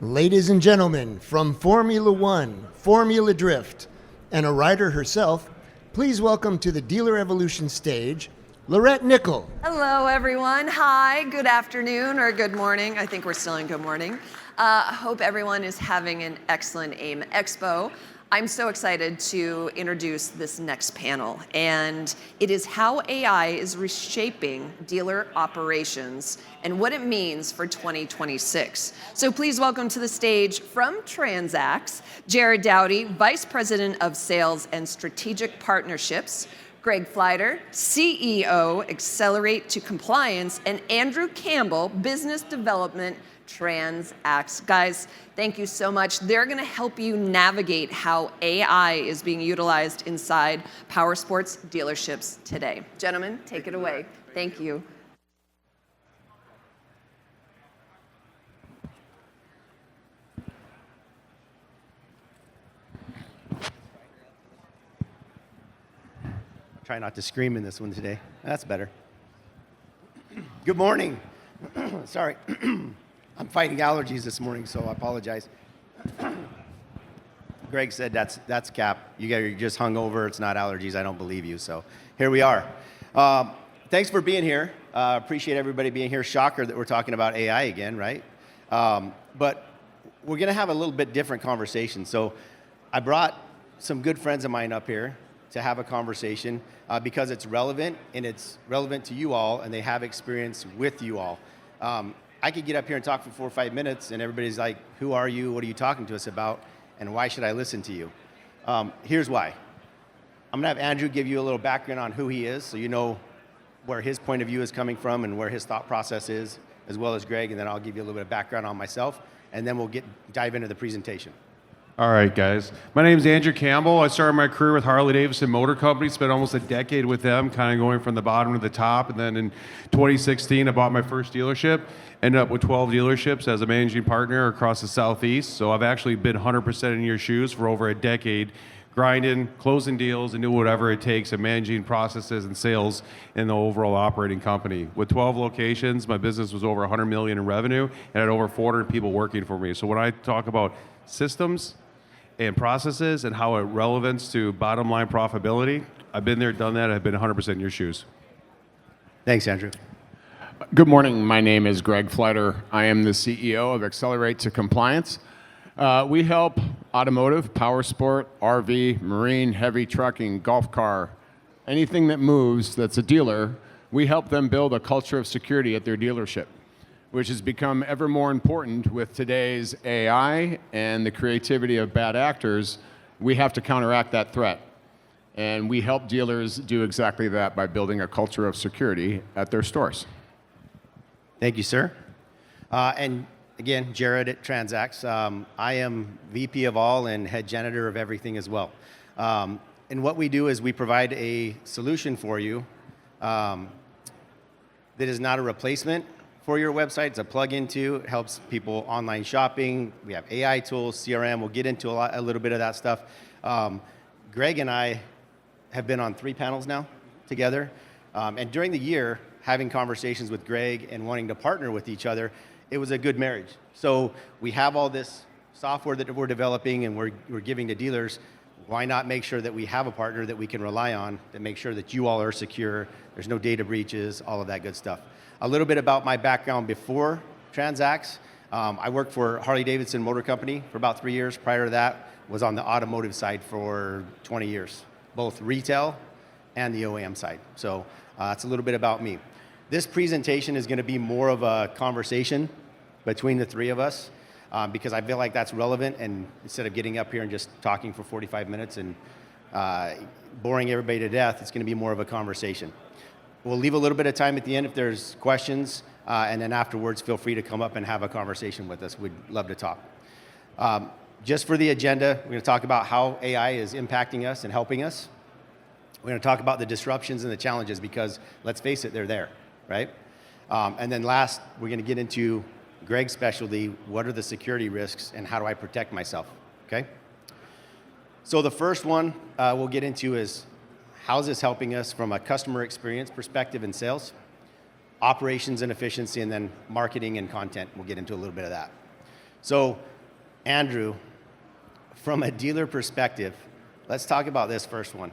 Ladies and gentlemen, from Formula One, Formula Drift, and a rider herself, please welcome to the Dealer Evolution stage, Lorette Nickel. Hello, everyone. Hi, good afternoon or good morning. I think we're still in good morning. I hope everyone is having an excellent AIM Expo. I'm so excited to introduce this next panel, and it is how AI is reshaping dealer operations and what it means for 2026. So please welcome to the stage from Transax, Jared Dowdy, Vice President of Sales and Strategic Partnerships, Greg Pfleider, CEO, Accelerate to Compliance, and Andrew Campbell, Business Development, Transax. Guys, thank you so much. They're going to help you navigate how AI is being utilized inside powersports dealerships today. Gentlemen, take it away. Thank you. Try not to scream in this one today. That's better. Good morning. Sorry. I'm fighting allergies this morning, so I apologize. Greg said that's cap. You're just hungover. It's not allergies. I don't believe you. So here we are. Thanks for being here. Appreciate everybody being here. Shocker that we're talking about AI again, right? But we're going to have a little bit different conversation. So I brought some good friends of mine up here to have a conversation because it's relevant, and it's relevant to you all, and they have experience with you all. I could get up here and talk for 4 or 5 minutes, and everybody's like, who are you? What are you talking to us about? And why should I listen to you? Here's why. I'm going to have Andrew give you a little background on who he is, so you know where his point of view is coming from and where his thought process is, as well as Greg, and then I'll give you a little bit of background on myself, and then we'll dive into the presentation. All right, guys. My name is Andrew Campbell. I started my career with Harley-Davidson Motor Company, spent almost a decade with them, kind of going from the bottom to the top. And then in 2016, I bought my first dealership, ended up with 12 dealerships as a managing partner across the Southeast. So I've actually been 100% in your shoes for over a decade, grinding, closing deals, and doing whatever it takes and managing processes and sales in the overall operating company. With 12 locations, my business was over 100 million in revenue and had over 400 people working for me. So when I talk about systems and processes and how it relevance to bottom line profitability, I've been there, done that. I've been 100% in your shoes. Thanks, Andrew. Good morning. My name is Greg Pfleider. I am the CEO of Accelerate to Compliance. We help automotive, power sport, RV, marine, heavy trucking, golf car, anything that moves that's a dealer, we help them build a culture of security at their dealership, which has become ever more important with today's AI and the creativity of bad actors. We have to counteract that threat. And we help dealers do exactly that by building a culture of security at their stores. Thank you, sir. And again, Jared at Transax. I am VP of all and head janitor of everything as well. And what we do is we provide a solution for you that is not a replacement for your website. It's a plug-in to. It helps people online shopping. We have AI tools, CRM. We'll get into a little bit of that stuff. Greg and I have been on 3 panels now together. And during the year, having conversations with Greg and wanting to partner with each other, it was a good marriage. So we have all this software that we're developing and we're giving to dealers. Why not make sure that we have a partner that we can rely on that makes sure that you all are secure, there's no data breaches, all of that good stuff. A little bit about my background before Transax. I worked for Harley-Davidson Motor Company for about 3 years. Prior to that, was on the automotive side for 20 years, both retail and the OEM side. So that's a little bit about me. This presentation is going to be more of a conversation between the 3 of us because I feel like that's relevant, and instead of getting up here and just talking for 45 minutes and boring everybody to death, it's going to be more of a conversation. We'll leave a little bit of time at the end if there's questions, and then afterwards, feel free to come up and have a conversation with us. We'd love to talk. Just for the agenda, we're going to talk about how AI is impacting us and helping us. We're going to talk about the disruptions and the challenges because, let's face it, they're there, right? And then last, we're going to get into Greg's specialty, what are the security risks and how do I protect myself, okay? So the first one we'll get into is how is this helping us from a customer experience perspective in sales, operations and efficiency, and then marketing and content. We'll get into a little bit of that. So Andrew, from a dealer perspective, let's talk about this first one.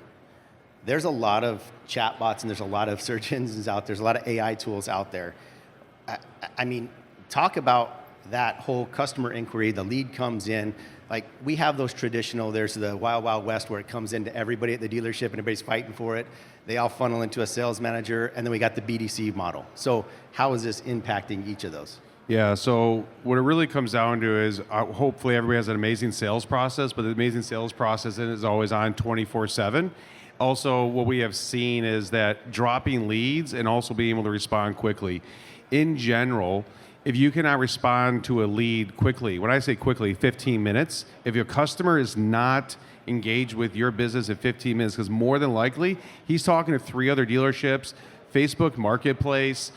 There's a lot of chatbots and there's a lot of search engines out there. There's a lot of AI tools out there. I mean, talk about that whole customer inquiry. The lead comes in. Like, we have those traditional, there's the Wild Wild West where it comes into everybody at the dealership and everybody's fighting for it. They all funnel into a sales manager, and then we got the BDC model. So how is this impacting each of those? Yeah, so what it really comes down to is hopefully everybody has an amazing sales process, but the amazing sales process is always on 24/7. Also, what we have seen is that dropping leads and also being able to respond quickly. In general, if you cannot respond to a lead quickly, when I say quickly, 15 minutes, if your customer is not engaged with your business in 15 minutes, because more than likely, he's talking to 3 other dealerships, Facebook Marketplace,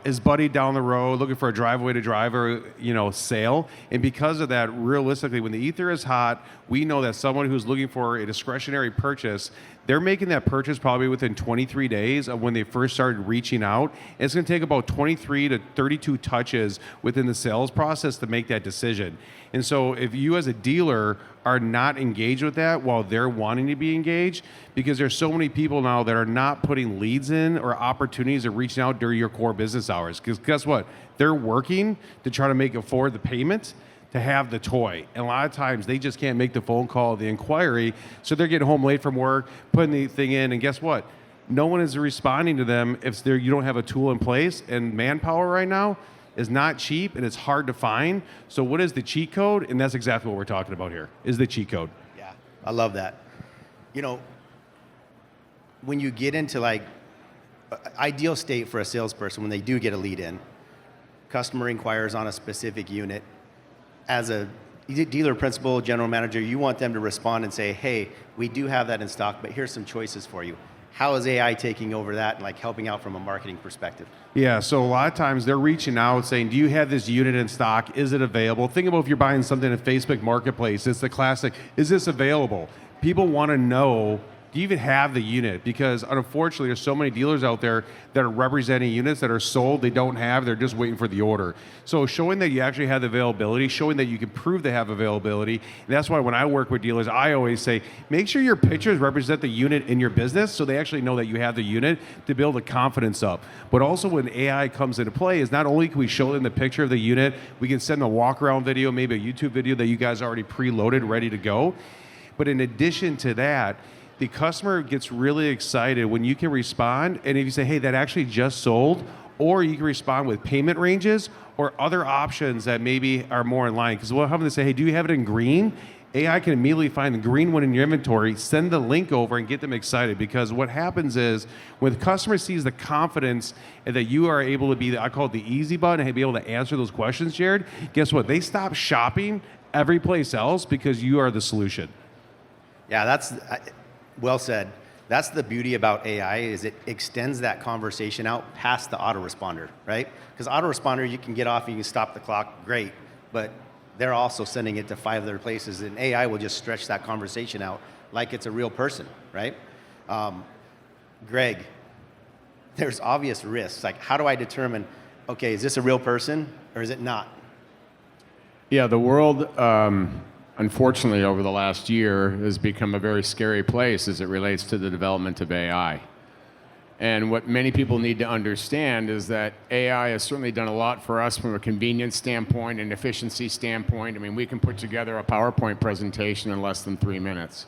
his buddy down the road looking for a driveway to driver, sale. And because of that, realistically, when the ether is hot, we know that someone who's looking for a discretionary purchase, they're making that purchase probably within 23 days of when they first started reaching out. And it's going to take about 23 to 32 touches within the sales process to make that decision. And so if you as a dealer are not engaged with that while they're wanting to be engaged, because there's so many people now that are not putting leads in or opportunities of reaching out during your core business hours. Because guess what? They're working to try to afford the payment to have the toy. And a lot of times they just can't make the phone call, the inquiry, so they're getting home late from work, putting the thing in, and guess what? No one is responding to them if you don't have a tool in place, and manpower right now is not cheap and it's hard to find. So what is the cheat code? And that's exactly what we're talking about here, is the cheat code. Yeah, I love that. When you get into ideal state for a salesperson, when they do get a lead in, customer inquires on a specific unit, as a dealer principal, general manager, you want them to respond and say, hey, we do have that in stock, but here's some choices for you. How is AI taking over that and helping out from a marketing perspective? Yeah, so a lot of times they're reaching out saying, do you have this unit in stock? Is it available? Think about if you're buying something at Facebook Marketplace. It's the classic, is this available? People want to know, do you even have the unit? Because unfortunately, there's so many dealers out there that are representing units that are sold, they don't have, they're just waiting for the order. So showing that you actually have the availability, showing that you can prove they have availability, and that's why when I work with dealers, I always say, make sure your pictures represent the unit in your business so they actually know that you have the unit to build the confidence up. But also when AI comes into play is not only can we show them the picture of the unit, we can send a walk around video, maybe a YouTube video that you guys already preloaded, ready to go. But in addition to that, the customer gets really excited when you can respond, and if you say, hey, that actually just sold, or you can respond with payment ranges or other options that maybe are more in line. Because we'll have them say, hey, do you have it in green? AI can immediately find the green one in your inventory, send the link over, and get them excited. Because what happens is when the customer sees the confidence and that you are able to be, I call it the easy button, and be able to answer those questions, Jared, guess what? They stop shopping every place else because you are the solution. Yeah, that's well said. That's the beauty about AI, is it extends that conversation out past the autoresponder, right? Because autoresponder, you can get off and you can stop the clock, great, but they're also sending it to 5 other places, and AI will just stretch that conversation out like it's a real person, right? Greg, there's obvious risks. How do I determine, okay, is this a real person or is it not? Yeah, the world, unfortunately, over the last year has become a very scary place as it relates to the development of AI. And what many people need to understand is that AI has certainly done a lot for us from a convenience standpoint and efficiency standpoint. I mean, we can put together a PowerPoint presentation in less than 3 minutes.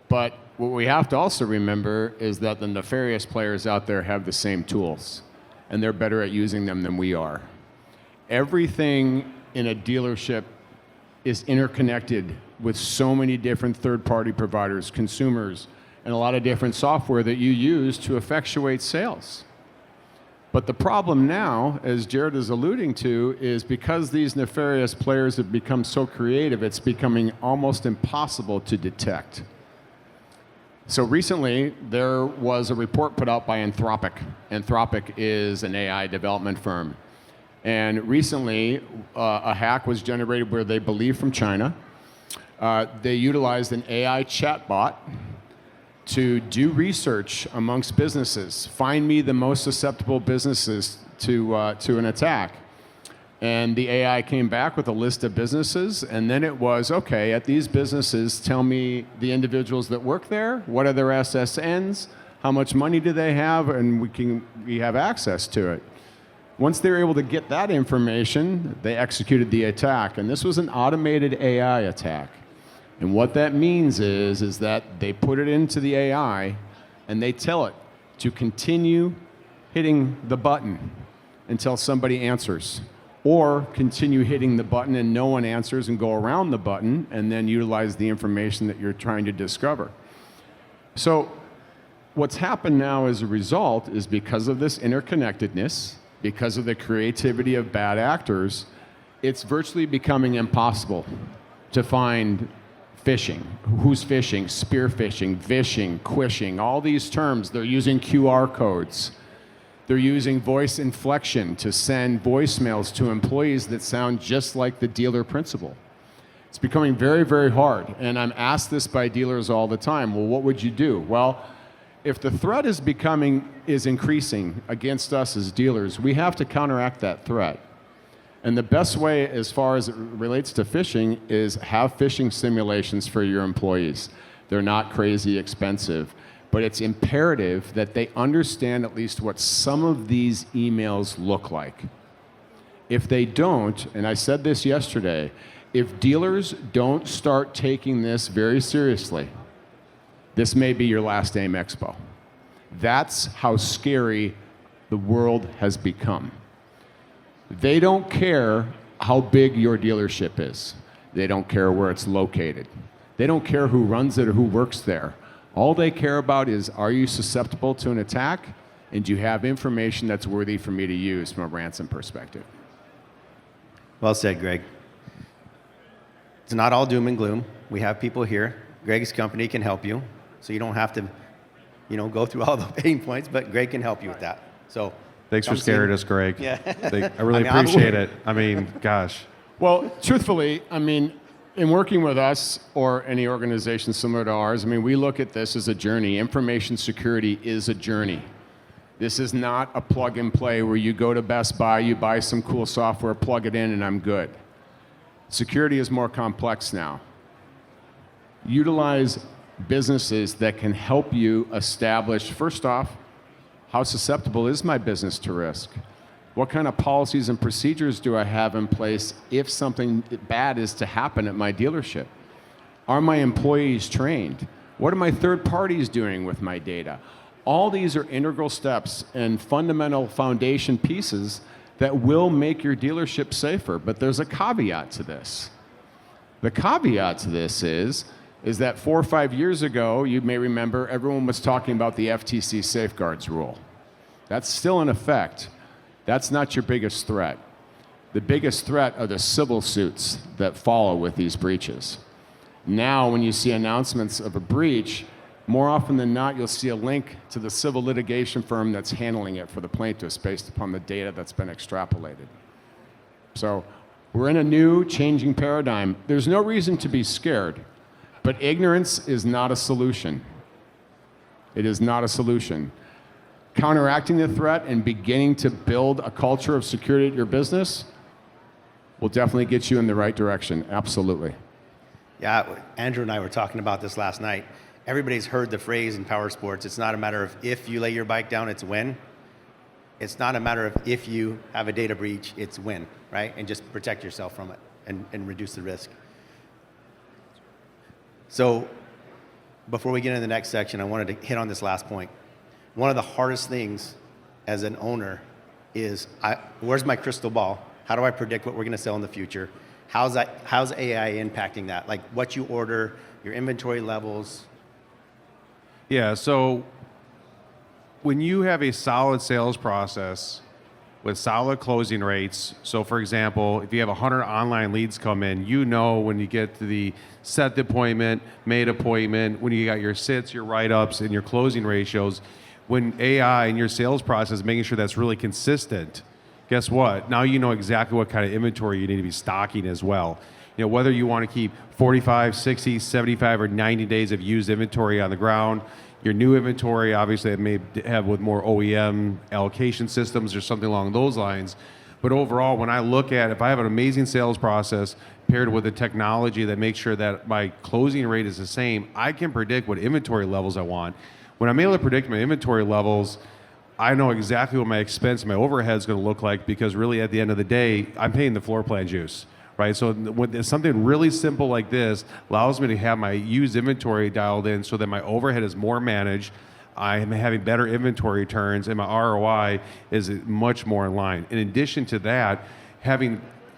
But what we have to also remember is that the nefarious players out there have the same tools, and they're better at using them than we are. Everything in a dealership is interconnected with so many different third-party providers, consumers, and a lot of different software that you use to effectuate sales. But the problem now, as Jared is alluding to, is because these nefarious players have become so creative, it's becoming almost impossible to detect. So recently, there was a report put out by Anthropic. Anthropic is an AI development firm. And recently, a hack was generated where they believe from China. They utilized an AI chatbot to do research amongst businesses, find me the most susceptible businesses to an attack. And the AI came back with a list of businesses, and then it was, okay, at these businesses, tell me the individuals that work there, what are their SSNs, how much money do they have, and we have access to it. Once they were able to get that information, they executed the attack, and this was an automated AI attack. And what that means is that they put it into the AI, and they tell it to continue hitting the button until somebody answers, or continue hitting the button and no one answers and go around the button and then utilize the information that you're trying to discover. So what's happened now as a result is because of this interconnectedness, because of the creativity of bad actors, it's virtually becoming impossible to find phishing. Who's phishing? Spear phishing, vishing, quishing, all these terms. They're using QR codes. They're using voice inflection to send voicemails to employees that sound just like the dealer principal. It's becoming very, very hard. And I'm asked this by dealers all the time. Well, what would you do? Well, if the threat is increasing against us as dealers, we have to counteract that threat. And the best way, as far as it relates to phishing, is have phishing simulations for your employees. They're not crazy expensive. But it's imperative that they understand at least what some of these emails look like. If they don't, and I said this yesterday, if dealers don't start taking this very seriously, this may be your last AIM Expo. That's how scary the world has become. They don't care how big your dealership is. They don't care where it's located. They don't care who runs it or who works there. All they care about is, are you susceptible to an attack? And do you have information that's worthy for me to use from a ransom perspective? Well said, Greg. It's not all doom and gloom. We have people here. Greg's company can help you, so you don't have to, go through all the pain points, but Greg can help you with that. So thanks for scaring us, Greg. Yeah. I really appreciate it. Gosh. Well, truthfully, in working with us or any organization similar to ours, we look at this as a journey. Information security is a journey. This is not a plug and play where you go to Best Buy, you buy some cool software, plug it in, and I'm good. Security is more complex now. Utilize businesses that can help you establish, first off, how susceptible is my business to risk? What kind of policies and procedures do I have in place if something bad is to happen at my dealership? Are my employees trained? What are my third parties doing with my data? All these are integral steps and fundamental foundation pieces that will make your dealership safer. But there's a caveat to this. The caveat to this is that 4 or 5 years ago, you may remember, everyone was talking about the FTC safeguards rule. That's still in effect. That's not your biggest threat. The biggest threat are the civil suits that follow with these breaches. Now, when you see announcements of a breach, more often than not, you'll see a link to the civil litigation firm that's handling it for the plaintiffs based upon the data that's been extrapolated. So we're in a new, changing paradigm. There's no reason to be scared, but ignorance is not a solution. It is not a solution. Counteracting the threat and beginning to build a culture of security at your business will definitely get you in the right direction. Absolutely. Yeah, Andrew and I were talking about this last night. Everybody's heard the phrase in power sports, it's not a matter of if you lay your bike down, it's when. It's not a matter of if you have a data breach, it's when, right? And just protect yourself from it and reduce the risk. So before we get into the next section, I wanted to hit on this last point. One of the hardest things as an owner is, where's my crystal ball? How do I predict what we're going to sell in the future? How's AI impacting that? Like what you order, your inventory levels. Yeah, so when you have a solid sales process with solid closing rates, so for example, if you have 100 online leads come in, when you get to the set appointment, made appointment, when you got your sits, your write-ups, and your closing ratios, when AI in your sales process, making sure that's really consistent, guess what? Now you know exactly what kind of inventory you need to be stocking as well. Whether you want to keep 45, 60, 75, or 90 days of used inventory on the ground, your new inventory, obviously, it may have with more OEM allocation systems or something along those lines. But overall, when I look at, if I have an amazing sales process paired with a technology that makes sure that my closing rate is the same, I can predict what inventory levels I want. When I'm able to predict my inventory levels, I know exactly what my expense, my overhead is going to look like, because really at the end of the day, I'm paying the floor plan juice, right? So when something really simple like this allows me to have my used inventory dialed in so that my overhead is more managed, I am having better inventory turns, and my ROI is much more in line. In addition to that,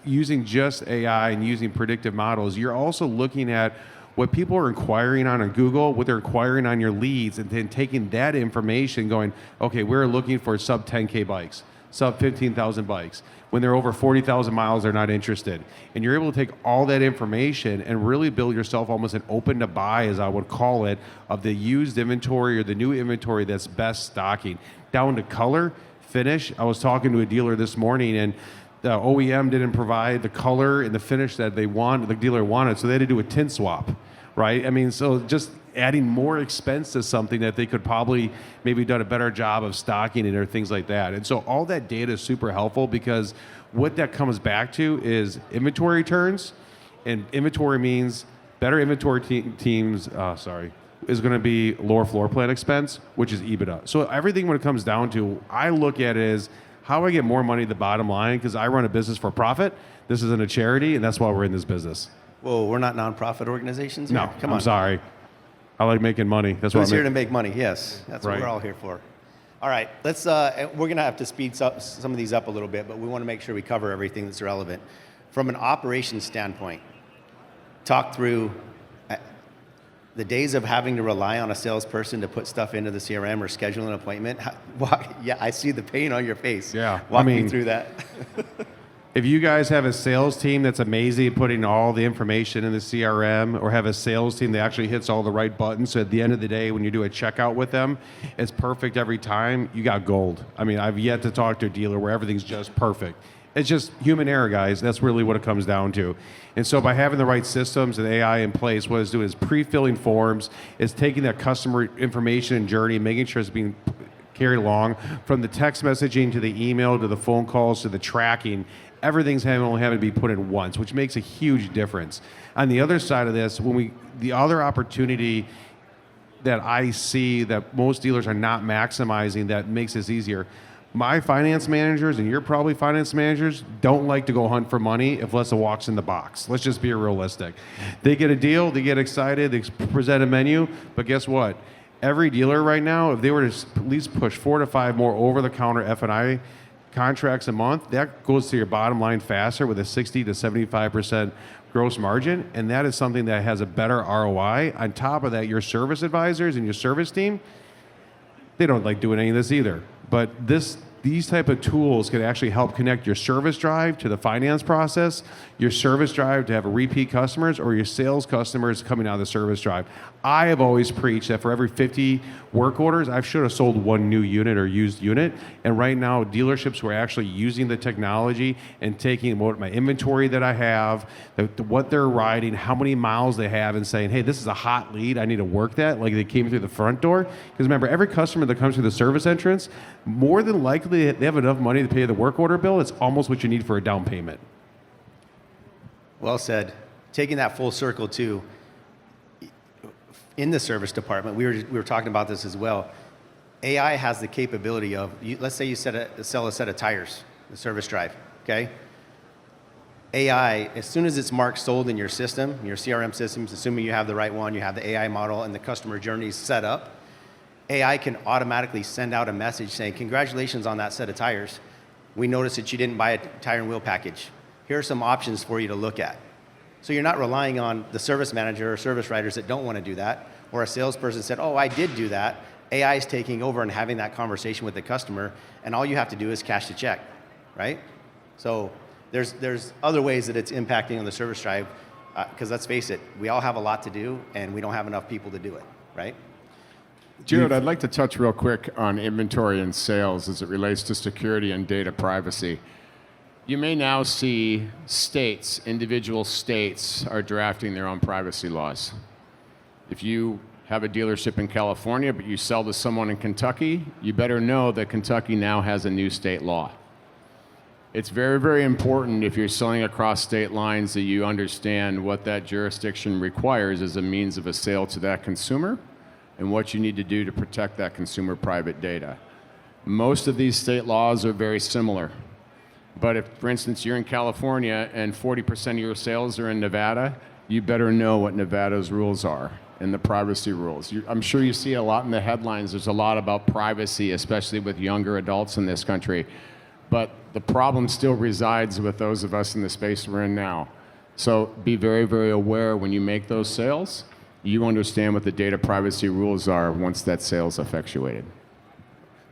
using just AI and using predictive models, you're also looking at what people are inquiring on Google, what they're inquiring on your leads, and then taking that information going, okay, we're looking for sub 10K bikes, sub 15,000 bikes. When they're over 40,000 miles, they're not interested. And you're able to take all that information and really build yourself almost an open to buy, as I would call it, of the used inventory or the new inventory that's best stocking. Down to color, finish. I was talking to a dealer this morning, and the OEM didn't provide the color and the finish that the dealer wanted, so they had to do a tint swap, right? I mean, so just adding more expense to something that they could probably maybe done a better job of stocking it or things like that. And so all that data is super helpful, because what that comes back to is inventory turns, and inventory means better inventory teams, is going to be lower floor plan expense, which is EBITDA. So everything, when it comes down to, I look at it as, how do I get more money to the bottom line? Because I run a business for profit. This isn't a charity, and that's why we're in this business. Whoa, we're not nonprofit organizations here? No, Come on. I'm sorry. I like making money. That's Who's what here to make money? Yes, that's Right. what we're all here for. All right, let's. We're going to have to speed up some of these up a little bit, but we want to make sure we cover everything that's relevant. From an operations standpoint, talk through the days of having to rely on a salesperson to put stuff into the CRM or schedule an appointment. Yeah, I see the pain on your face. Yeah, Walk me through that. If you guys have a sales team that's amazing at putting all the information in the CRM, or have a sales team that actually hits all the right buttons, so at the end of the day, when you do a checkout with them, it's perfect every time, you got gold. I mean, I've yet to talk to a dealer where everything's just perfect. It's just human error, guys. That's really what it comes down to. And so by having the right systems and AI in place, what it's doing is pre-filling forms, it's taking that customer information and journey, making sure it's being carried along from the text messaging to the email to the phone calls to the tracking. Everything's only having to be put in once, which makes a huge difference. On the other side of this, the other opportunity that I see that most dealers are not maximizing that makes this easier, my finance managers, and you're probably finance managers, don't like to go hunt for money unless it walks in the box. Let's just be realistic. They get a deal, they get excited, they present a menu, but guess what? Every dealer right now, if they were to at least push 4 to 5 more over-the-counter F&I contracts a month, that goes to your bottom line faster with a 60 to 75% gross margin, and that is something that has a better ROI. On top of that, your service advisors and your service team, they don't like doing any of this either. But these type of tools can actually help connect your service drive to the finance process, your service drive to have repeat customers, or your sales customers coming out of the service drive. I have always preached that for every 50 work orders, I should have sold 1 new unit or used unit. And right now, dealerships who are actually using the technology and taking what my inventory that I have, what they're riding, how many miles they have, and saying, hey, this is a hot lead, I need to work that, like they came through the front door. Because remember, every customer that comes through the service entrance, more than likely they have enough money to pay the work order bill. It's almost what you need for a down payment. Well said. Taking that full circle too, in the service department, we were talking about this as well. AI has the capability of, let's say you sell a set of tires, the service drive, okay? AI, as soon as it's marked sold in your system, your CRM systems, assuming you have the right one, you have the AI model and the customer journey set up, AI can automatically send out a message saying, congratulations on that set of tires. We noticed that you didn't buy a tire and wheel package. Here are some options for you to look at. So you're not relying on the service manager or service writers that don't want to do that, or a salesperson said, oh, I did do that. AI is taking over and having that conversation with the customer, and all you have to do is cash the check, right? So there's other ways that it's impacting on the service drive, because let's face it, we all have a lot to do, and we don't have enough people to do it, right? Jared, I'd like to touch real quick on inventory and sales as it relates to security and data privacy. You may now see individual states are drafting their own privacy laws. If you have a dealership in California, but you sell to someone in Kentucky, you better know that Kentucky now has a new state law. It's very, very important if you're selling across state lines that you understand what that jurisdiction requires as a means of a sale to that consumer and what you need to do to protect that consumer private data. Most of these state laws are very similar. But if, for instance, you're in California and 40% of your sales are in Nevada, you better know what Nevada's rules are and the privacy rules. I'm sure you see a lot in the headlines. There's a lot about privacy, especially with younger adults in this country. But the problem still resides with those of us in the space we're in now. So be very, very aware when you make those sales, you understand what the data privacy rules are once that sale is effectuated.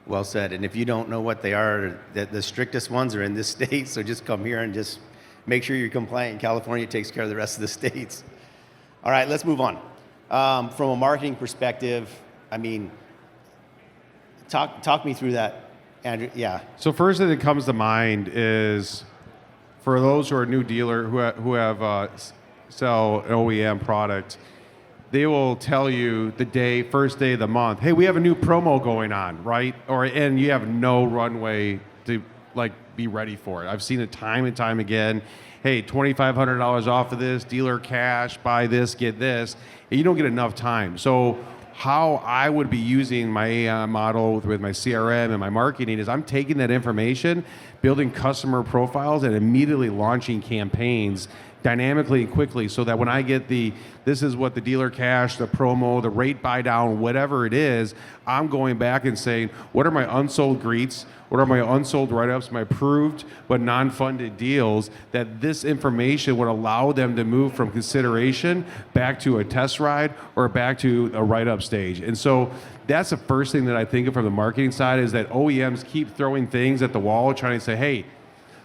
Well said. And if you don't know what they are, the strictest ones are in this state, so just come here and just make sure you're compliant. California takes care of the rest of the states. All right, let's move on. From a marketing perspective, I mean, talk me through that, Andrew. Yeah. So first thing that comes to mind is for those who are a new dealer who have sell an OEM product, they will tell you the first day of the month, hey, we have a new promo going on, right? And you have no runway to be ready for it. I've seen it time and time again. Hey, $2,500 off of this, dealer cash, buy this, get this. And you don't get enough time. So how I would be using my AI model with my CRM and my marketing is I'm taking that information, building customer profiles, and immediately launching campaigns dynamically and quickly so that when I get this is what the dealer cash, the promo, the rate buy down, whatever it is, I'm going back and saying, what are my unsold greets? What are my unsold write-ups, my approved but non-funded deals, that this information would allow them to move from consideration back to a test ride or back to a write-up stage. And so that's the first thing that I think of from the marketing side is that OEMs keep throwing things at the wall trying to say, hey,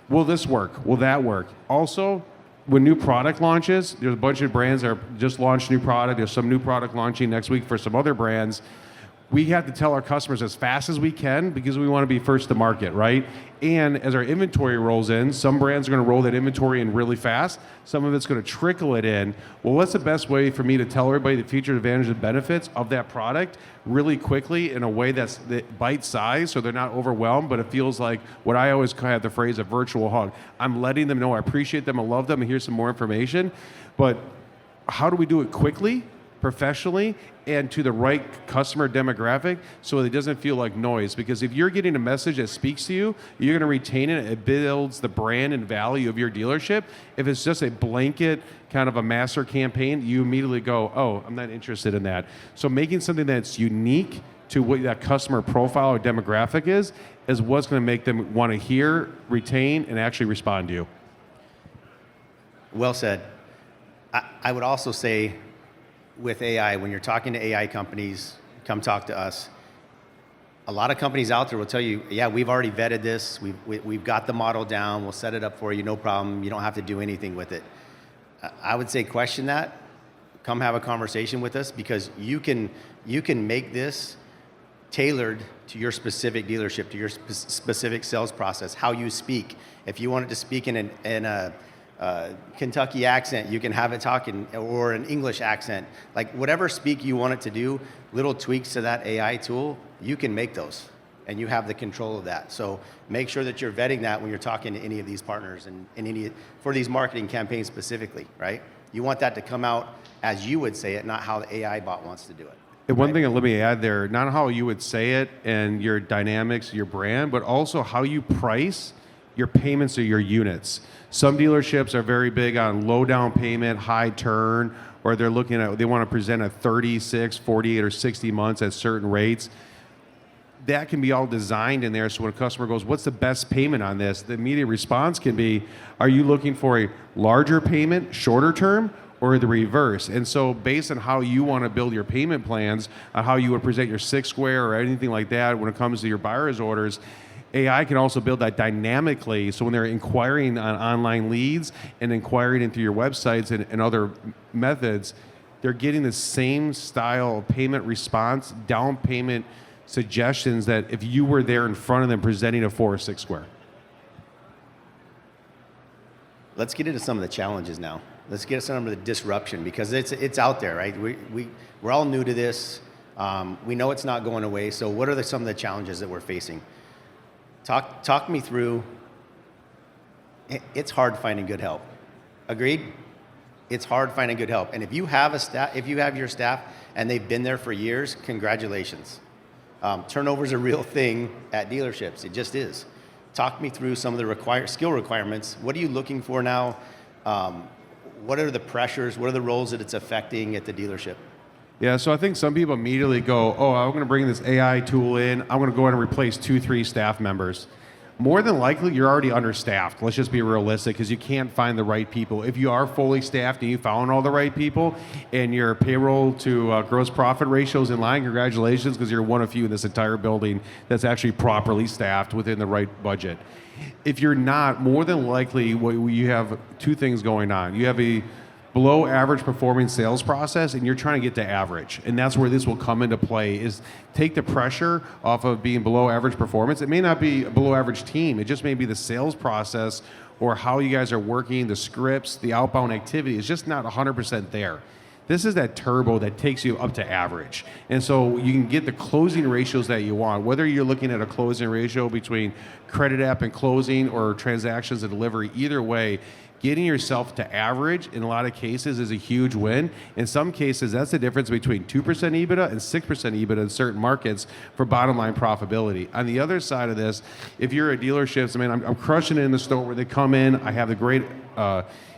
will this work? Will that work? Also, when new product launches, there's a bunch of brands that are just launched new product. There's some new product launching next week for some other brands. We have to tell our customers as fast as we can because we want to be first to market, right? And as our inventory rolls in, some brands are going to roll that inventory in really fast. Some of it's going to trickle it in. Well, what's the best way for me to tell everybody the features, advantages, and benefits of that product really quickly in a way that's bite-sized so they're not overwhelmed, but it feels like what I always have the phrase a virtual hug. I'm letting them know I appreciate them, I love them, and here's some more information. But how do we do it quickly, professionally, and to the right customer demographic so it doesn't feel like noise? Because if you're getting a message that speaks to you, you're going to retain it. It builds the brand and value of your dealership. If it's just a blanket kind of a master campaign, you immediately go, oh, I'm not interested in that. So making something that's unique to what that customer profile or demographic is what's going to make them want to hear, retain, and actually respond to you. Well said. I would also say, with AI, when you're talking to AI companies, come talk to us. A lot of companies out there will tell you, yeah, we've already vetted this. We've got the model down. We'll set it up for you, no problem. You don't have to do anything with it. I would say question that. Come have a conversation with us because you can make this tailored to your specific dealership, to your specific sales process, how you speak. If you want it to speak in a Kentucky accent, you can have it talking, or an English accent. Like whatever speak you want it to do, little tweaks to that AI tool, you can make those, and you have the control of that. So make sure that you're vetting that when you're talking to any of these partners and for these marketing campaigns specifically, right? You want that to come out as you would say it, not how the AI bot wants to do it. And one thing let me add there, not how you would say it and your dynamics, your brand, but also how you price your payments or your units. Some dealerships are very big on low down payment, high turn, or they want to present a 36, 48, or 60 months at certain rates. That can be all designed in there so when a customer goes, what's the best payment on this? The immediate response can be, are you looking for a larger payment, shorter term, or the reverse? And so based on how you want to build your payment plans, on how you would present your 6 square or anything like that when it comes to your buyer's orders, AI can also build that dynamically, so when they're inquiring on online leads and inquiring into your websites and other methods, they're getting the same style of payment response, down payment suggestions that if you were there in front of them presenting a 4 or 6 square. Let's get into some of the challenges now. Let's get some of the disruption because it's out there, right? We're all new to this. We know it's not going away. So what are some of the challenges that we're facing? Talk me through it's hard finding good help. Agreed? It's hard finding good help. And if you have your staff and they've been there for years, congratulations. Turnover is a real thing at dealerships. It just is. Talk me through some of the skill requirements. What are you looking for now? What are the pressures? What are the roles that it's affecting at the dealership? Yeah, so I think some people immediately go, oh, I'm going to bring this AI tool in. I'm going to go ahead and replace 2-3 staff members. More than likely, you're already understaffed. Let's just be realistic, because you can't find the right people. If you are fully staffed and you found all the right people, and your payroll to gross profit ratio is in line, congratulations, because you're one of few in this entire building that's actually properly staffed within the right budget. If you're not, more than likely, you have two things going on. You have a below average performing sales process, and you're trying to get to average. And that's where this will come into play, is take the pressure off of being below average performance. It may not be a below average team. It just may be the sales process or how you guys are working, the scripts, the outbound activity is just not 100% there. This is that turbo that takes you up to average. And so you can get the closing ratios that you want, whether you're looking at a closing ratio between credit app and closing or transactions and delivery, either way, getting yourself to average in a lot of cases is a huge win. In some cases, that's the difference between 2% EBITDA and 6% EBITDA in certain markets for bottom line profitability. On the other side of this, if you're a dealership, I'm crushing it in the store where they come in, I have the great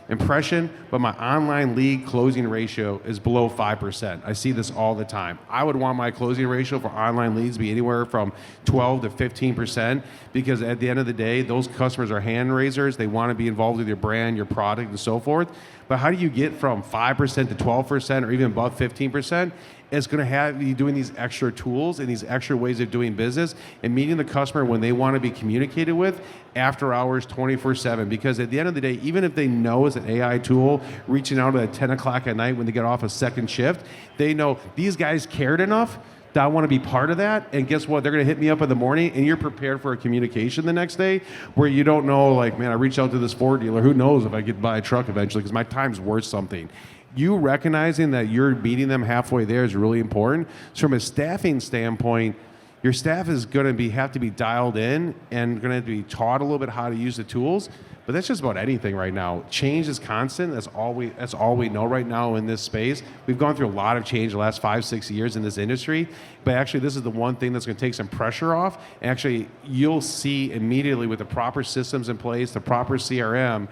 impression, but my online lead closing ratio is below 5%. I see this all the time. I would want my closing ratio for online leads to be anywhere from 12 to 15%, because at the end of the day, those customers are hand raisers. They want to be involved with your brand, your product, and so forth. But how do you get from 5% to 12% or even above 15%? It's going to have you doing these extra tools and these extra ways of doing business and meeting the customer when they want to be communicated with after hours 24/7. Because at the end of the day, even if they know it's an AI tool reaching out at 10 o'clock at night when they get off a second shift, they know these guys cared enough that I want to be part of that. And guess what? They're going to hit me up in the morning, and you're prepared for a communication the next day where you don't know, like, man, I reached out to this Ford dealer. Who knows if I get to buy a truck eventually, because my time's worth something. You recognizing that you're meeting them halfway there is really important. So from a staffing standpoint, your staff is going to have to be dialed in and going to have to be taught a little bit how to use the tools. But that's just about anything right now. Change is constant. That's all we know right now in this space. We've gone through a lot of change the last 5-6 years in this industry. But actually, this is the one thing that's going to take some pressure off. And actually, you'll see immediately with the proper systems in place, the proper CRM,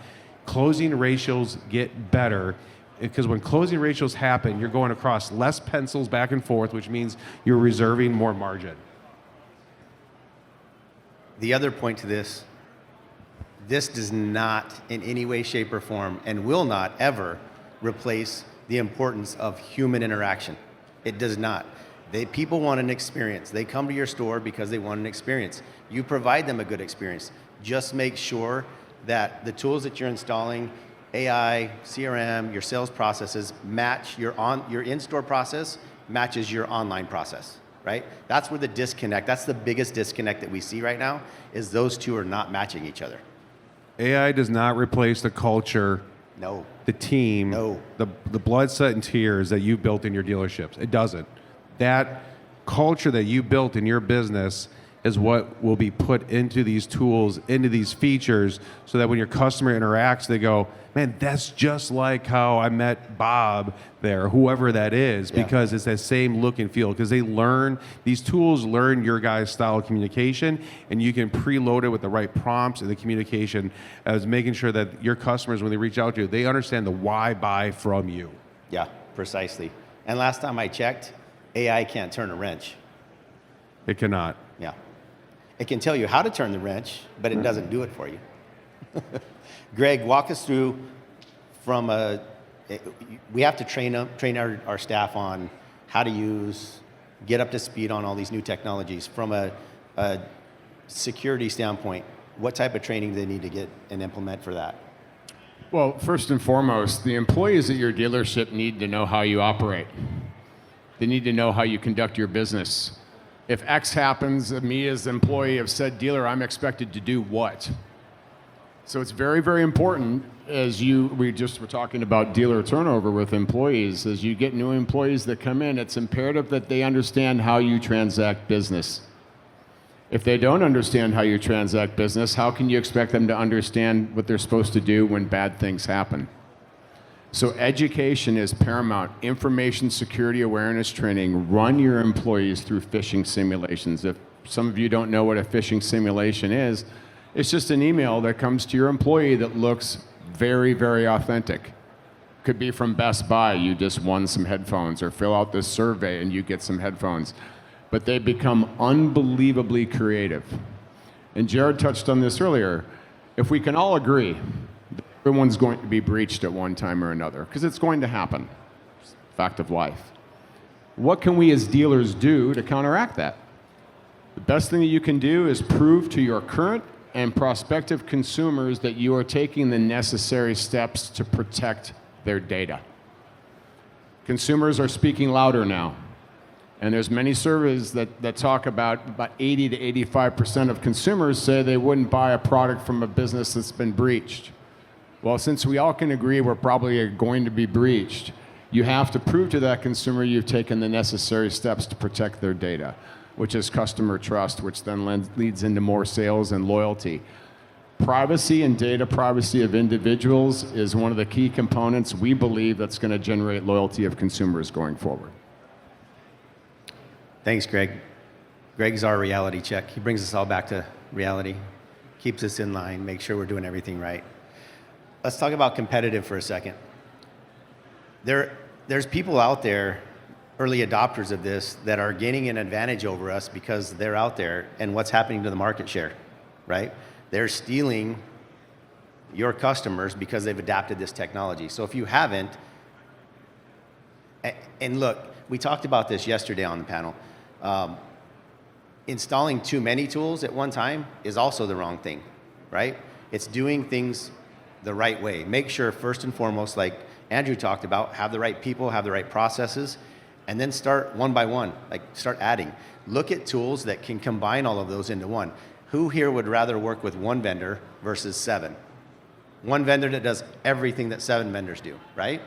closing ratios get better. Because when closing ratios happen, you're going across less pencils back and forth, which means you're reserving more margin. The other point to this does not in any way, shape, or form, and will not ever replace the importance of human interaction. It does not. People want an experience. They come to your store because they want an experience. You provide them a good experience. Just make sure that the tools that you're installing, AI, CRM, your sales processes match your in-store process matches your online process, right? That's where the disconnect, that's the biggest disconnect that we see right now, is those two are not matching each other. AI does not replace the culture, no, the team, no, the blood, sweat, and tears that you built in your dealerships. It doesn't. That culture that you built in your business is what will be put into these tools, into these features, so that when your customer interacts, they go, man, that's just like how I met Bob there, whoever that is, because it's that same look and feel. Because these tools learn your guys' style of communication, and you can preload it with the right prompts and the communication as making sure that your customers, when they reach out to you, they understand the why buy from you. Yeah, precisely. And last time I checked, AI can't turn a wrench. It cannot. Yeah. It can tell you how to turn the wrench, but it doesn't do it for you. Greg, walk us through we have to train our staff on how to get up to speed on all these new technologies. From a security standpoint, what type of training do they need to get and implement for that? Well, first and foremost, the employees at your dealership need to know how you operate. They need to know how you conduct your business. If X happens, me as the employee of said dealer, I'm expected to do what? So it's very, very important we just were talking about dealer turnover with employees. As you get new employees that come in, it's imperative that they understand how you transact business. If they don't understand how you transact business, how can you expect them to understand what they're supposed to do when bad things happen? So education is paramount. Information security awareness training. Run your employees through phishing simulations. If some of you don't know what a phishing simulation is, it's just an email that comes to your employee that looks very, very authentic. Could be from Best Buy, you just won some headphones, or fill out this survey and you get some headphones. But they become unbelievably creative. And Jared touched on this earlier. If we can all agree that everyone's going to be breached at one time or another, because it's going to happen, it's a fact of life, what can we as dealers do to counteract that? The best thing that you can do is prove to your current and prospective consumers that you are taking the necessary steps to protect their data. Consumers are speaking louder now. And there's many surveys that talk about 80 to 85% of consumers say they wouldn't buy a product from a business that's been breached. Well, since we all can agree we're probably going to be breached, you have to prove to that consumer you've taken the necessary steps to protect their data, which is customer trust, which then leads into more sales and loyalty. Privacy and data privacy of individuals is one of the key components we believe that's going to generate loyalty of consumers going forward. Thanks, Greg. Greg's our reality check. He brings us all back to reality, keeps us in line, makes sure we're doing everything right. Let's talk about competitive for a second. There's people out there, early adopters of this, that are gaining an advantage over us because they're out there and what's happening to the market share, right? They're stealing your customers because they've adapted this technology. So if you haven't, and look, we talked about this yesterday on the panel. Installing too many tools at one time is also the wrong thing, right? It's doing things the right way. Make sure, first and foremost, like Andrew talked about, have the right people, have the right processes, and then start one by one, like start adding. Look at tools that can combine all of those into one. Who here would rather work with one vendor versus 7? One vendor that does everything that 7 vendors do, right?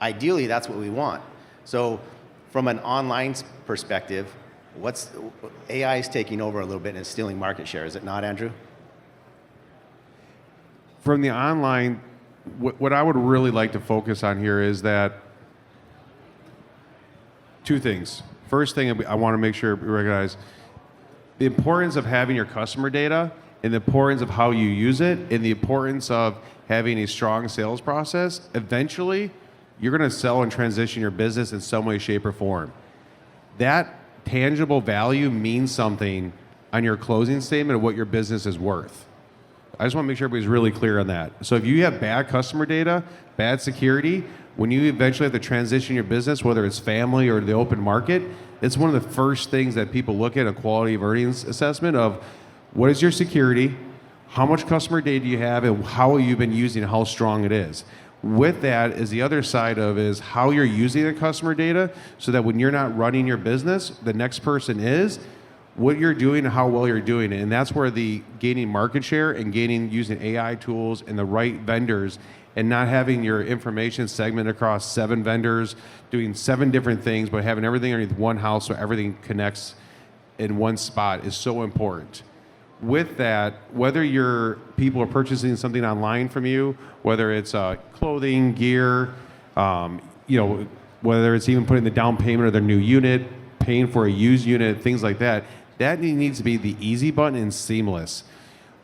Ideally, that's what we want. So from an online perspective, AI is taking over a little bit and it's stealing market share, is it not, Andrew? From the online, what I would really like to focus on here is that two things. First thing, I want to make sure we recognize the importance of having your customer data and the importance of how you use it and the importance of having a strong sales process. Eventually, you're going to sell and transition your business in some way, shape, or form. That tangible value means something on your closing statement of what your business is worth. I just want to make sure everybody's really clear on that. So if you have bad customer data, bad security, when you eventually have to transition your business, whether it's family or the open market, it's one of the first things that people look at, a quality of earnings assessment of what is your security, how much customer data do you have, and how you've been using it, how strong it is. With that is the other side of is how you're using the customer data so that when you're not running your business, the next person is, what you're doing and how well you're doing it. And that's where the gaining market share and using AI tools and the right vendors and not having your information segmented across 7 vendors, doing 7 different things, but having everything underneath one house so everything connects in one spot is so important. With that, whether your people are purchasing something online from you, whether it's clothing, gear, whether it's even putting the down payment of their new unit, paying for a used unit, things like that, that needs to be the easy button and seamless.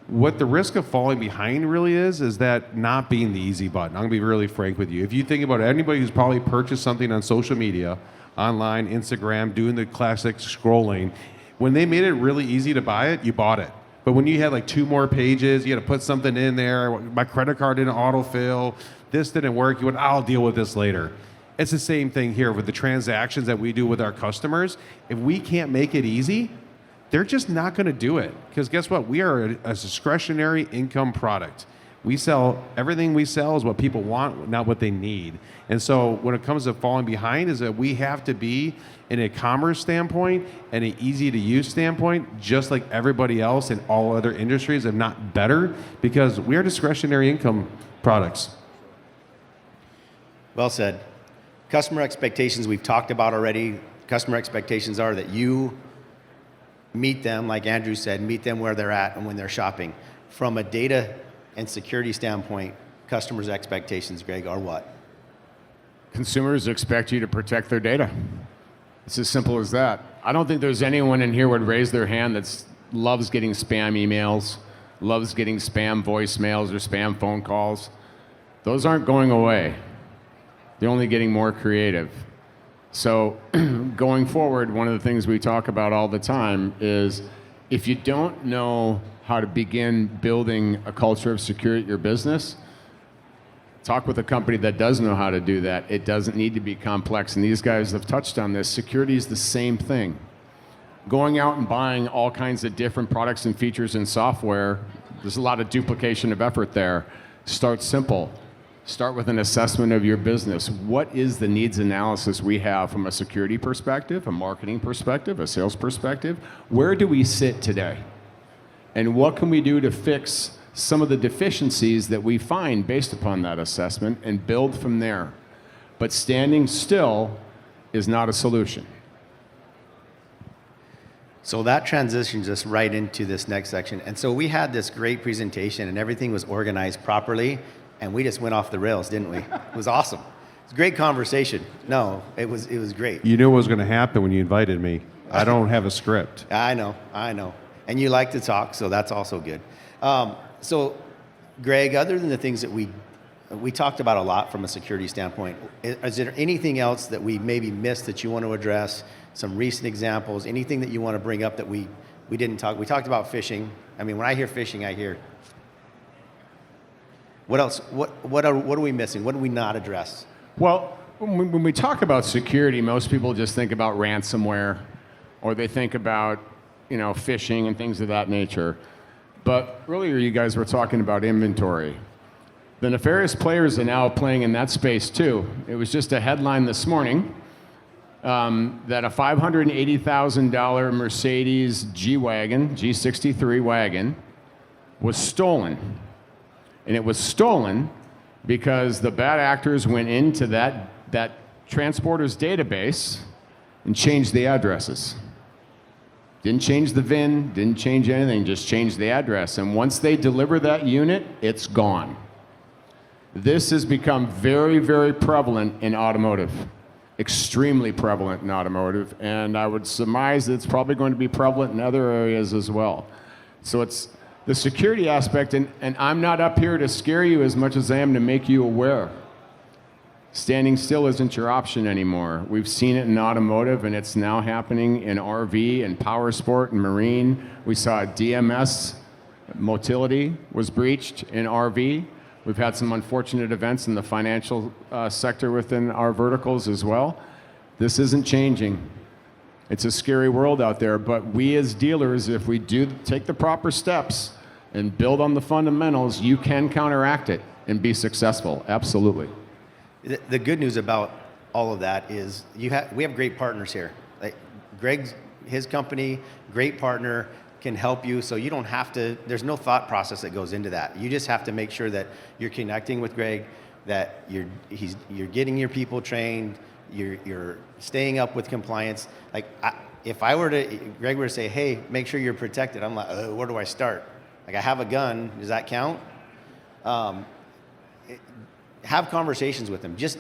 What the risk of falling behind really is that not being the easy button. I'm gonna be really frank with you. If you think about anybody who's probably purchased something on social media, online, Instagram, doing the classic scrolling, when they made it really easy to buy it, you bought it. But when you had like 2 more pages, you had to put something in there, my credit card didn't autofill, this didn't work, you went, I'll deal with this later. It's the same thing here with the transactions that we do with our customers. If we can't make it easy, they're just not going to do it. Because guess what? We are a discretionary income product. We sell, everything we sell is what people want, not what they need. And so when it comes to falling behind is that we have to be in a commerce standpoint and an easy to use standpoint, just like everybody else in all other industries, if not better, because we are discretionary income products. Well said. Customer expectations we've talked about already. Customer expectations are that you meet them, like Andrew said, meet them where they're at and when they're shopping. From a data and security standpoint, customers' expectations, Greg, are what? Consumers expect you to protect their data. It's as simple as that. I don't think there's anyone in here would raise their hand that loves getting spam emails, loves getting spam voicemails or spam phone calls. Those aren't going away. They're only getting more creative. So going forward, one of the things we talk about all the time is if you don't know how to begin building a culture of security at your business, talk with a company that does know how to do that. It doesn't need to be complex. And these guys have touched on this. Security is the same thing. Going out and buying all kinds of different products and features and software, there's a lot of duplication of effort there. Start simple. Start with an assessment of your business. What is the needs analysis we have from a security perspective, a marketing perspective, a sales perspective? Where do we sit today? And what can we do to fix some of the deficiencies that we find based upon that assessment and build from there? But standing still is not a solution. So that transitions us right into this next section. And so we had this great presentation and everything was organized properly, and we just went off the rails, didn't we? It was awesome. It was a great conversation. No, it was great. You knew what was going to happen when you invited me. I don't have a script. I know. And you like to talk, so that's also good. So, Greg, other than the things that we talked about a lot from a security standpoint, is there anything else that we maybe missed that you want to address? Some recent examples, anything that you want to bring up that we didn't talk? We talked about phishing. I mean, when I hear phishing, I hear. What else? What are we missing? What do we not address? Well, when we talk about security, most people just think about ransomware, or they think about, phishing and things of that nature. But earlier you guys were talking about inventory. The nefarious players are now playing in that space too. It was just a headline this morning that a $580,000 Mercedes G-Wagon, G63 wagon, was stolen. And it was stolen because the bad actors went into that transporter's database and changed the addresses. Didn't change the VIN, didn't change anything, just changed the address. And once they deliver that unit, it's gone. This has become very, very prevalent in automotive. Extremely prevalent in automotive. And I would surmise that it's probably going to be prevalent in other areas as well. So it's the security aspect, and I'm not up here to scare you as much as I am to make you aware. Standing still isn't your option anymore. We've seen it in automotive, and it's now happening in RV and powersport and marine. We saw DMS motility was breached in RV. We've had some unfortunate events in the financial sector within our verticals as well. This isn't changing. It's a scary world out there, but we as dealers, if we do take the proper steps and build on the fundamentals, you can counteract it and be successful. Absolutely. The good news about all of that is we have great partners here. Like Greg's, his company, great partner, can help you, so you don't have to, there's no thought process that goes into that. You just have to make sure that you're connecting with Greg, that you're getting your people trained, you're staying up with compliance. Like if Greg were to say, hey, make sure you're protected, I'm like, where do I start? Like I have a gun, does that count? Have conversations with them. Just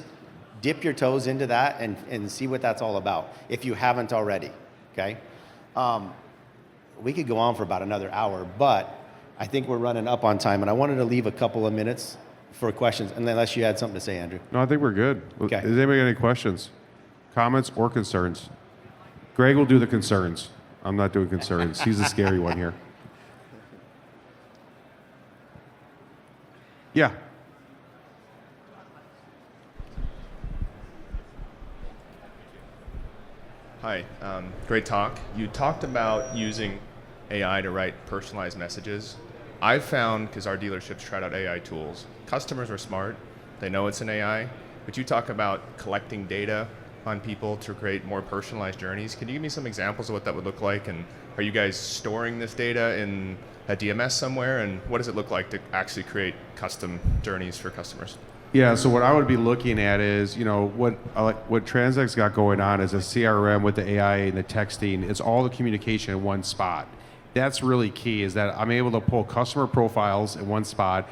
dip your toes into that and see what that's all about, if you haven't already, okay? We could go on for about another hour, but I think we're running up on time, and I wanted to leave a couple of minutes for questions, unless you had something to say, Andrew. No, I think we're good. Okay. Does anybody got any questions, comments, or concerns? Greg will do the concerns. I'm not doing concerns. He's the scary one here. Yeah. Hi, great talk. You talked about using AI to write personalized messages. I've found, because our dealerships tried out AI tools, customers are smart, they know it's an AI, but you talk about collecting data on people to create more personalized journeys. Can you give me some examples of what that would look like? And are you guys storing this data in a DMS somewhere? And what does it look like to actually create custom journeys for customers? Yeah, so what I would be looking at is, what Transax got going on is a CRM with the AI and the texting. It's all the communication in one spot. That's really key, is that I'm able to pull customer profiles in one spot.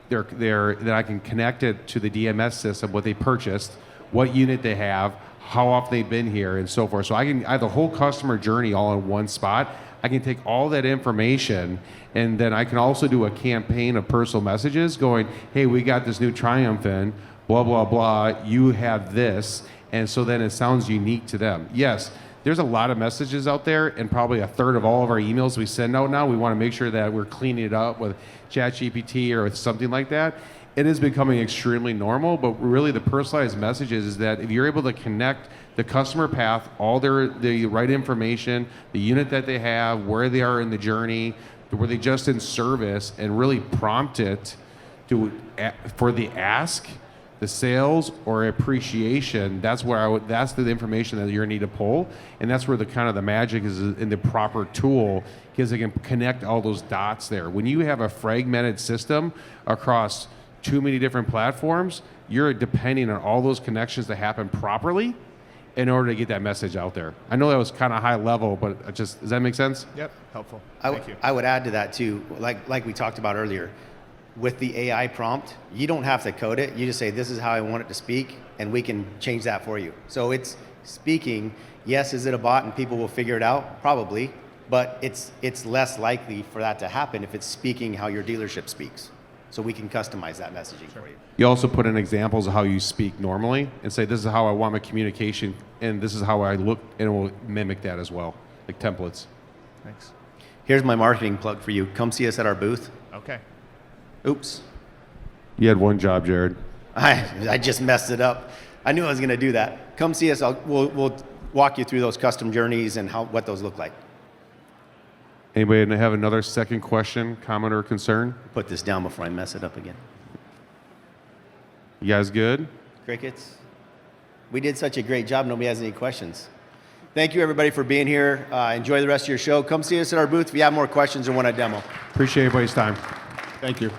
That I can connect it to the DMS system, what they purchased, what unit they have, how often they've been here, and so forth. So I have the whole customer journey all in one spot. I can take all that information, and then I can also do a campaign of personal messages going, hey, we got this new Triumph in, blah, blah, blah, you have this, and so then it sounds unique to them. Yes, there's a lot of messages out there, and probably a third of all of our emails we send out now, we want to make sure that we're cleaning it up with ChatGPT or with something like that. It is becoming extremely normal, but really the personalized messages is that if you're able to connect the customer path, all the right information, the unit that they have, where they are in the journey, were they just in service, and really prompt it for the ask, the sales, or appreciation. That's that's the information that you're gonna need to pull, and that's where the magic is in the proper tool, because it can connect all those dots there. When you have a fragmented system across too many different platforms, you're depending on all those connections to happen properly in order to get that message out there. I know that was kind of high level, but does that make sense? Yep, helpful. Thank you. I would add to that too, like we talked about earlier, with the AI prompt, you don't have to code it. You just say, this is how I want it to speak, and we can change that for you. So it's speaking. Yes, is it a bot and people will figure it out? Probably, but it's less likely for that to happen if it's speaking how your dealership speaks. So we can customize that messaging for you. You also put in examples of how you speak normally and say, this is how I want my communication, and this is how I look, and it will mimic that as well, like templates. Thanks. Here's my marketing plug for you. Come see us at our booth. Okay. Oops. You had one job, Jared. I just messed it up. I knew I was going to do that. Come see us. We'll walk you through those custom journeys and what those look like. Anybody have another second question, comment, or concern? Put this down before I mess it up again. You guys good? Crickets. We did such a great job. Nobody has any questions. Thank you, everybody, for being here. Enjoy the rest of your show. Come see us at our booth if you have more questions or want a demo. Appreciate everybody's time. Thank you.